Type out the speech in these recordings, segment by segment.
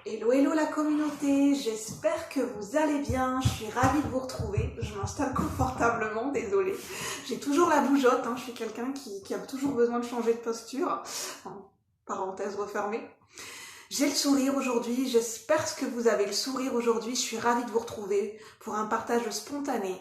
Hello, hello la communauté, j'espère que vous allez bien, je suis ravie de vous retrouver, je m'installe confortablement, désolée. J'ai toujours la bougeotte, je suis quelqu'un qui a toujours besoin de changer de posture, enfin, parenthèse refermée. J'ai le sourire aujourd'hui, j'espère que vous avez le sourire aujourd'hui, je suis ravie de vous retrouver pour un partage spontané.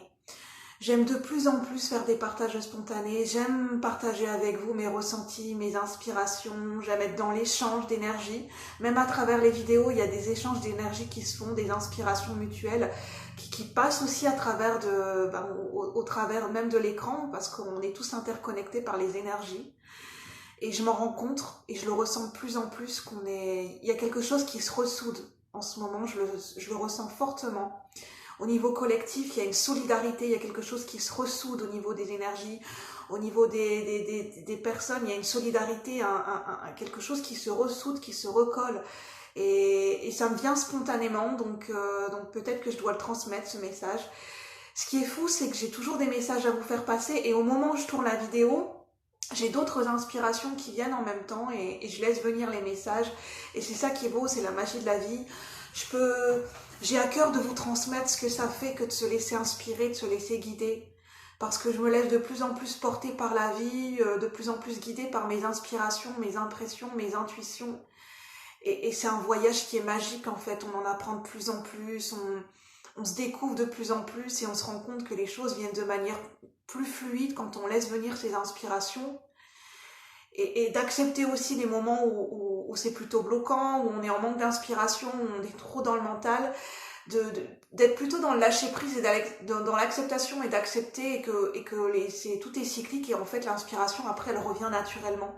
J'aime de plus en plus faire des partages spontanés, j'aime partager avec vous mes ressentis, mes inspirations, j'aime être dans l'échange d'énergie. Même à travers les vidéos, il y a des échanges d'énergie qui se font, des inspirations mutuelles qui passent aussi à travers au travers même de l'écran parce qu'on est tous interconnectés par les énergies. Et je m'en rends compte et je le ressens de plus en plus il y a quelque chose qui se ressoude en ce moment, je le ressens fortement. Au niveau collectif, il y a une solidarité, il y a quelque chose qui se ressoude au niveau des énergies, au niveau des personnes, il y a une solidarité, quelque chose qui se ressoude, qui se recolle. Et ça me vient spontanément, donc peut-être que je dois le transmettre, ce message. Ce qui est fou, c'est que j'ai toujours des messages à vous faire passer, et au moment où je tourne la vidéo, j'ai d'autres inspirations qui viennent en même temps, et je laisse venir les messages. Et c'est ça qui est beau, c'est la magie de la vie. J'ai à cœur de vous transmettre ce que ça fait que de se laisser inspirer, de se laisser guider. Parce que je me laisse de plus en plus porter par la vie, de plus en plus guidée par mes inspirations, mes impressions, mes intuitions. Et c'est un voyage qui est magique en fait, on en apprend de plus en plus, on se découvre de plus en plus et on se rend compte que les choses viennent de manière plus fluide quand on laisse venir ses inspirations. Et d'accepter aussi les moments où c'est plutôt bloquant, où on est en manque d'inspiration, où on est trop dans le mental, d'être plutôt dans le lâcher prise et dans l'acceptation et d'accepter tout est cyclique et en fait l'inspiration après elle revient naturellement.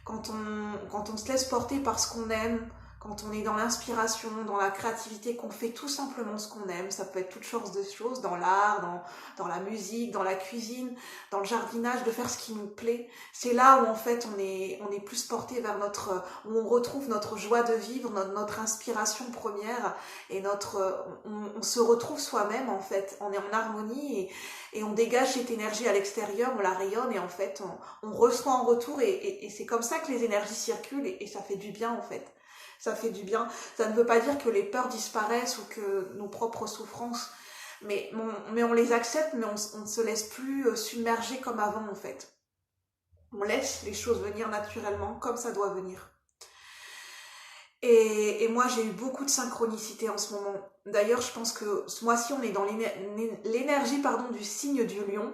Quand on se laisse porter par ce qu'on aime, quand on est dans l'inspiration, dans la créativité, qu'on fait tout simplement ce qu'on aime, ça peut être toutes sortes de choses, dans l'art, dans la musique, dans la cuisine, dans le jardinage, de faire ce qui nous plaît. C'est là où en fait on est plus porté vers où on retrouve notre joie de vivre, notre inspiration première et on se retrouve soi-même en fait, on est en harmonie et on dégage cette énergie à l'extérieur, on la rayonne et en fait on reçoit en retour et c'est comme ça que les énergies circulent et ça fait du bien en fait. Ça fait du bien. Ça ne veut pas dire que les peurs disparaissent ou que nos propres souffrances, mais on les accepte, mais on ne se laisse plus submerger comme avant en fait. On laisse les choses venir naturellement comme ça doit venir. Et moi j'ai eu beaucoup de synchronicité en ce moment. D'ailleurs je pense que ce mois-ci on est dans l'énergie du signe du lion.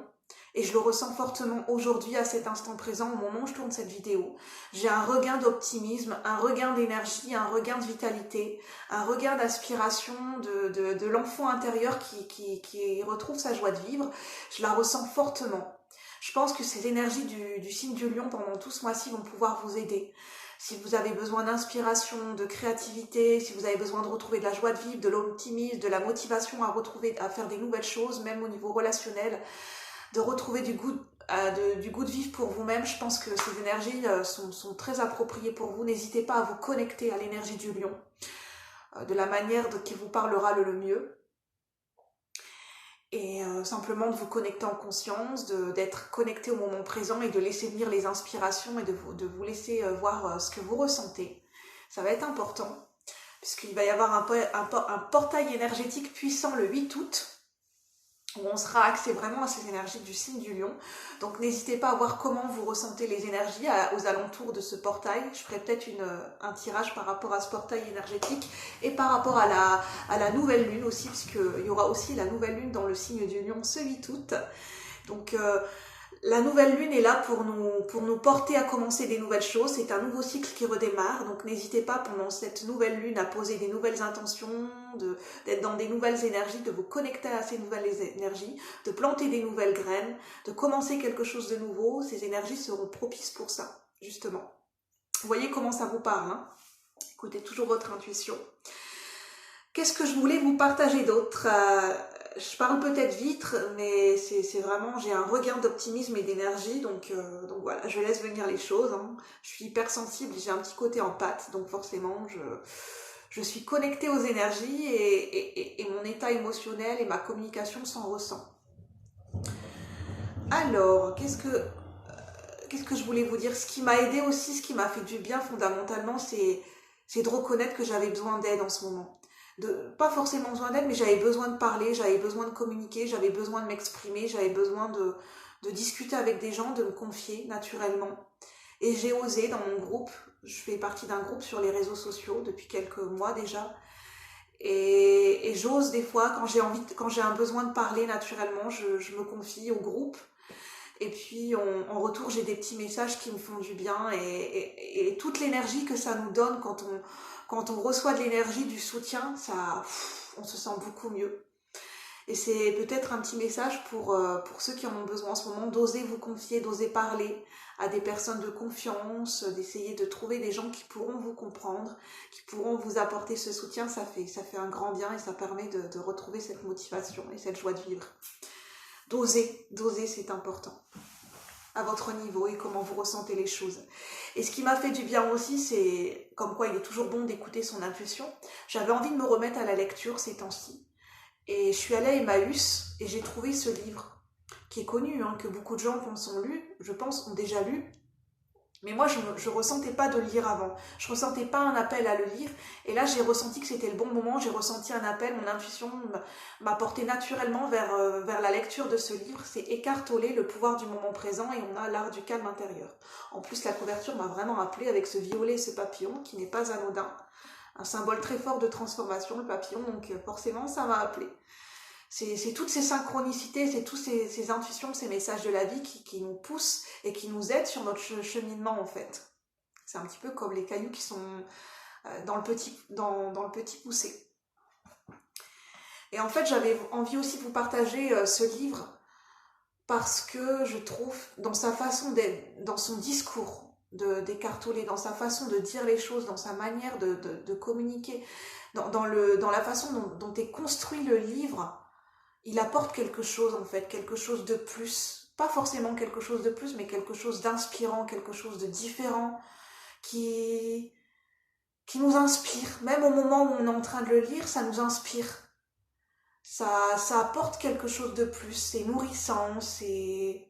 Et je le ressens fortement aujourd'hui, à cet instant présent, au moment où je tourne cette vidéo. J'ai un regain d'optimisme, un regain d'énergie, un regain de vitalité, un regain d'aspiration de l'enfant intérieur qui retrouve sa joie de vivre. Je la ressens fortement. Je pense que ces énergies du signe du lion pendant tout ce mois-ci vont pouvoir vous aider. Si vous avez besoin d'inspiration, de créativité, si vous avez besoin de retrouver de la joie de vivre, de l'optimisme, de la motivation à faire des nouvelles choses, même au niveau relationnel, de retrouver du goût de vivre pour vous-même, je pense que ces énergies sont très appropriées pour vous. N'hésitez pas à vous connecter à l'énergie du lion, de la manière qui vous parlera le mieux. Et simplement de vous connecter en conscience, d'être connecté au moment présent et de laisser venir les inspirations et de vous laisser voir ce que vous ressentez. Ça va être important, puisqu'il va y avoir un portail énergétique puissant le 8 août, où on sera axé vraiment à ces énergies du signe du lion. Donc n'hésitez pas à voir comment vous ressentez les énergies aux alentours de ce portail. Je ferai peut-être un tirage par rapport à ce portail énergétique et par rapport à la nouvelle lune aussi, puisqu'il y aura aussi la nouvelle lune dans le signe du lion ce 8 août. Donc la nouvelle lune est là pour nous porter à commencer des nouvelles choses. C'est un nouveau cycle qui redémarre. Donc n'hésitez pas pendant cette nouvelle lune à poser des nouvelles intentions, d'être dans des nouvelles énergies, de vous connecter à ces nouvelles énergies, de planter des nouvelles graines, de commencer quelque chose de nouveau. Ces énergies seront propices pour ça, justement. Vous voyez comment ça vous parle, hein? Écoutez toujours votre intuition. Qu'est-ce que je voulais vous partager d'autre? Je parle peut-être vite, mais c'est vraiment, j'ai un regain d'optimisme et d'énergie, donc voilà, je laisse venir les choses. Hein. Je suis hypersensible, j'ai un petit côté en pâte, donc forcément, je suis connectée aux énergies et mon état émotionnel et ma communication s'en ressent. Alors, qu'est-ce que je voulais vous dire? Ce qui m'a aidé aussi, ce qui m'a fait du bien fondamentalement, c'est c'est de reconnaître que j'avais besoin d'aide en ce moment. Pas forcément besoin d'aide, mais j'avais besoin de parler, j'avais besoin de communiquer, j'avais besoin de m'exprimer, j'avais besoin de discuter avec des gens, de me confier naturellement. Et j'ai osé dans mon groupe, je fais partie d'un groupe sur les réseaux sociaux depuis quelques mois déjà, et j'ose des fois, quand j'ai un besoin de parler naturellement, je me confie au groupe. Et puis en retour, j'ai des petits messages qui me font du bien et toute l'énergie que ça nous donne quand on reçoit de l'énergie, du soutien, on se sent beaucoup mieux. Et c'est peut-être un petit message pour ceux qui en ont besoin en ce moment, d'oser vous confier, d'oser parler à des personnes de confiance, d'essayer de trouver des gens qui pourront vous comprendre, qui pourront vous apporter ce soutien. Ça fait un grand bien et ça permet de retrouver cette motivation et cette joie de vivre. D'oser, c'est important à votre niveau et comment vous ressentez les choses. Et ce qui m'a fait du bien aussi, c'est comme quoi il est toujours bon d'écouter son intuition. J'avais envie de me remettre à la lecture ces temps-ci. Et je suis allée à Emmaüs et j'ai trouvé ce livre qui est connu, que beaucoup de gens ont lu, je pense, ont déjà lu. Mais moi, je ressentais pas de le lire avant. Je ressentais pas un appel à le lire. Et là, j'ai ressenti que c'était le bon moment. J'ai ressenti un appel. Mon intuition m'a porté naturellement vers la lecture de ce livre. C'est Eckhart Tolle, Le pouvoir du moment présent. Et on a l'art du calme intérieur. En plus, la couverture m'a vraiment appelée avec ce violet et ce papillon qui n'est pas anodin. Un symbole très fort de transformation, le papillon. Donc forcément, ça m'a appelée. C'est toutes ces synchronicités, c'est tous ces intuitions, ces messages de la vie qui nous poussent et qui nous aident sur notre cheminement en fait. C'est un petit peu comme les cailloux qui sont dans le petit poussé. Et en fait, j'avais envie aussi de vous partager ce livre parce que je trouve dans sa façon d'être, dans son discours d'Eckhart Tolle, dans sa façon de dire les choses, dans sa manière de communiquer, dans la façon dont est construit le livre, il apporte quelque chose en fait, quelque chose de plus. Pas forcément quelque chose de plus, mais quelque chose d'inspirant, quelque chose de différent, qui nous inspire. Même au moment où on est en train de le lire, ça nous inspire. Ça apporte quelque chose de plus. C'est nourrissant, c'est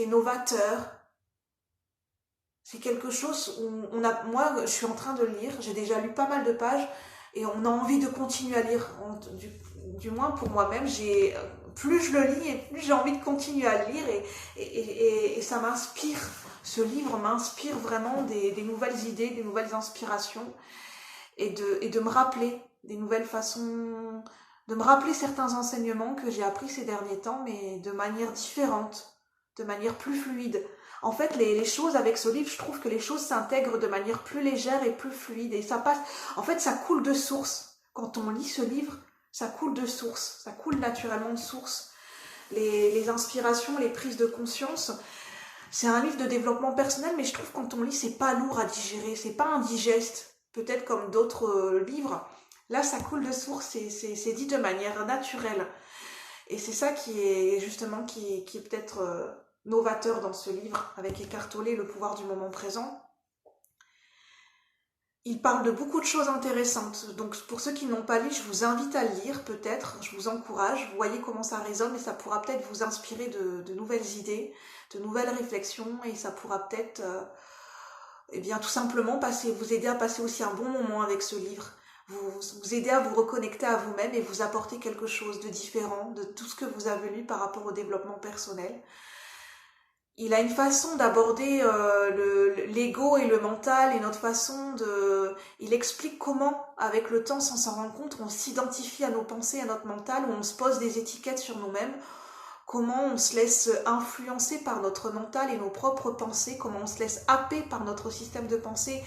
novateur. C'est quelque chose où moi, je suis en train de le lire, j'ai déjà lu pas mal de pages, et on a envie de continuer à lire. Du moins pour moi-même, plus je le lis et plus j'ai envie de continuer à le lire et ça m'inspire. Ce livre m'inspire vraiment des nouvelles idées, des nouvelles inspirations et de me rappeler des nouvelles façons, de me rappeler certains enseignements que j'ai appris ces derniers temps, mais de manière différente, de manière plus fluide. En fait, les choses avec ce livre, je trouve que les choses s'intègrent de manière plus légère et plus fluide et ça passe. En fait, ça coule de source. Quand on lit ce livre, ça coule de source, ça coule naturellement de source. Les inspirations, les prises de conscience, c'est un livre de développement personnel, mais je trouve que quand on lit, c'est pas lourd à digérer, c'est pas indigeste, peut-être comme d'autres livres. Là, ça coule de source, c'est dit de manière naturelle. Et c'est ça qui est justement qui est peut-être novateur dans ce livre, avec Eckhart Tolle, Le pouvoir du moment présent. Il parle de beaucoup de choses intéressantes, donc pour ceux qui n'ont pas lu, je vous invite à le lire peut-être, je vous encourage, vous voyez comment ça résonne et ça pourra peut-être vous inspirer de nouvelles idées, de nouvelles réflexions et ça pourra peut-être tout simplement vous aider à passer aussi un bon moment avec ce livre, vous aider à vous reconnecter à vous-même et vous apporter quelque chose de différent de tout ce que vous avez lu par rapport au développement personnel. Il a une façon d'aborder l'ego et le mental et notre façon de... Il explique comment, avec le temps, sans s'en rendre compte, on s'identifie à nos pensées, à notre mental, où on se pose des étiquettes sur nous-mêmes, comment on se laisse influencer par notre mental et nos propres pensées, comment on se laisse happer par notre système de pensée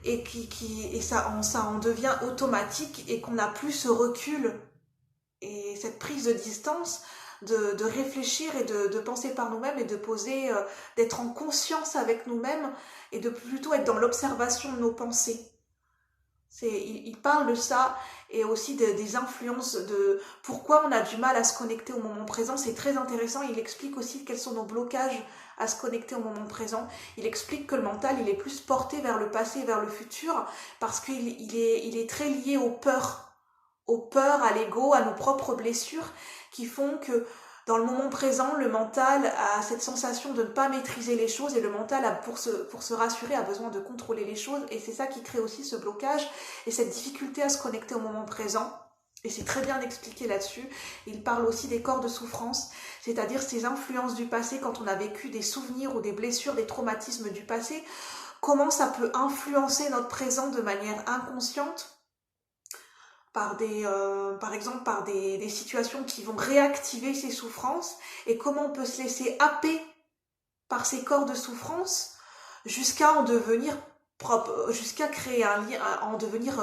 et ça en devient automatique et qu'on n'a plus ce recul et cette prise de distance de réfléchir et de penser par nous-mêmes et de poser, d'être en conscience avec nous-mêmes et de plutôt être dans l'observation de nos pensées. Il parle de ça et aussi des influences, de pourquoi on a du mal à se connecter au moment présent. C'est très intéressant. Il explique aussi quels sont nos blocages à se connecter au moment présent. Il explique que le mental, il est plus porté vers le passé, vers le futur, parce qu'il est très lié aux peurs, à l'ego, à nos propres blessures, qui font que Dans le moment présent, le mental a cette sensation de ne pas maîtriser les choses et le mental, pour se rassurer, a besoin de contrôler les choses et c'est ça qui crée aussi ce blocage et cette difficulté à se connecter au moment présent. Et c'est très bien expliqué là-dessus. Il parle aussi des corps de souffrance, c'est-à-dire ces influences du passé quand on a vécu des souvenirs ou des blessures, des traumatismes du passé, comment ça peut influencer notre présent de manière inconsciente par exemple par des situations qui vont réactiver ces souffrances et comment on peut se laisser happer par ces corps de souffrance jusqu'à en devenir propre, jusqu'à créer un lien, en devenir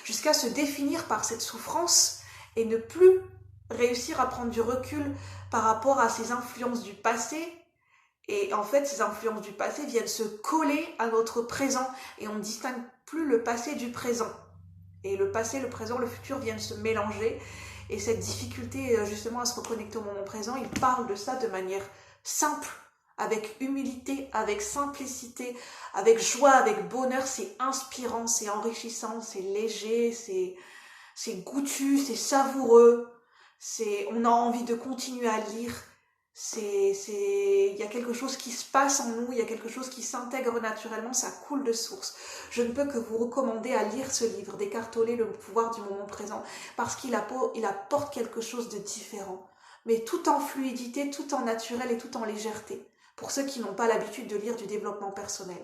jusqu'à se définir par cette souffrance et ne plus réussir à prendre du recul par rapport à ces influences du passé. Et en fait, ces influences du passé viennent se coller à notre présent et on ne distingue plus le passé du présent. Et le passé, le présent, le futur viennent se mélanger. Et cette difficulté justement à se reconnecter au moment présent, il parle de ça de manière simple, avec humilité, avec simplicité, avec joie, avec bonheur. C'est inspirant, c'est enrichissant, c'est léger, c'est goûtu, c'est savoureux. On a envie de continuer à lire. Il y a quelque chose qui se passe en nous, il y a quelque chose qui s'intègre naturellement, ça coule de source. Je ne peux que vous recommander à lire ce livre d'Eckhart Tolle, Le pouvoir du moment présent, parce qu'il apporte quelque chose de différent, mais tout en fluidité, tout en naturel et tout en légèreté, pour ceux qui n'ont pas l'habitude de lire du développement personnel.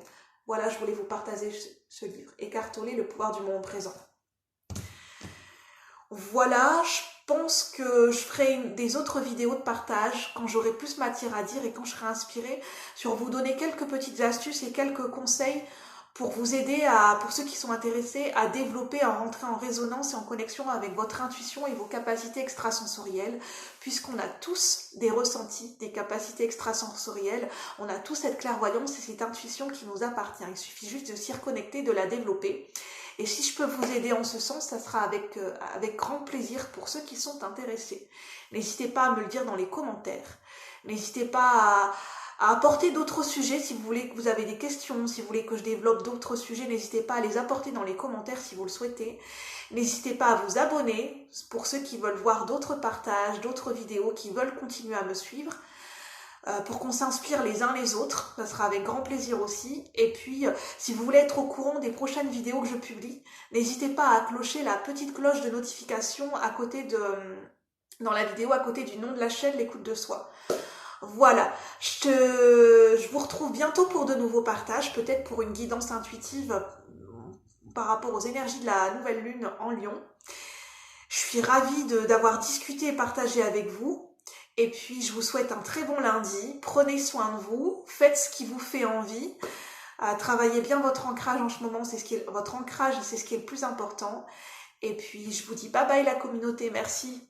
Voilà, je voulais vous partager ce livre, Eckhart Tolle, Le pouvoir du moment présent. Voilà, je pense que je ferai des autres vidéos de partage quand j'aurai plus matière à dire et quand je serai inspirée sur vous donner quelques petites astuces et quelques conseils pour vous aider pour ceux qui sont intéressés à développer, à rentrer en résonance et en connexion avec votre intuition et vos capacités extrasensorielles, puisqu'on a tous des ressentis, des capacités extrasensorielles, on a tous cette clairvoyance et cette intuition qui nous appartient. Il suffit juste de s'y reconnecter, de la développer. Et si je peux vous aider en ce sens, ça sera avec grand plaisir pour ceux qui sont intéressés. N'hésitez pas à me le dire dans les commentaires. N'hésitez pas à apporter d'autres sujets si vous voulez, que vous avez des questions, si vous voulez que je développe d'autres sujets, n'hésitez pas à les apporter dans les commentaires si vous le souhaitez. N'hésitez pas à vous abonner pour ceux qui veulent voir d'autres partages, d'autres vidéos, qui veulent continuer à me suivre. Pour qu'on s'inspire les uns les autres, ça sera avec grand plaisir aussi. Et puis, si vous voulez être au courant des prochaines vidéos que je publie, n'hésitez pas à clocher la petite cloche de notification dans la vidéo, à côté du nom de la chaîne, l'écoute de soi. Voilà, je vous retrouve bientôt pour de nouveaux partages, peut-être pour une guidance intuitive par rapport aux énergies de la nouvelle lune en Lion. Je suis ravie d'avoir discuté et partagé avec vous. Et puis, je vous souhaite un très bon lundi. Prenez soin de vous. Faites ce qui vous fait envie. Travaillez bien votre ancrage en ce moment. Votre ancrage, c'est ce qui est le plus important. Et puis, je vous dis bye bye la communauté. Merci.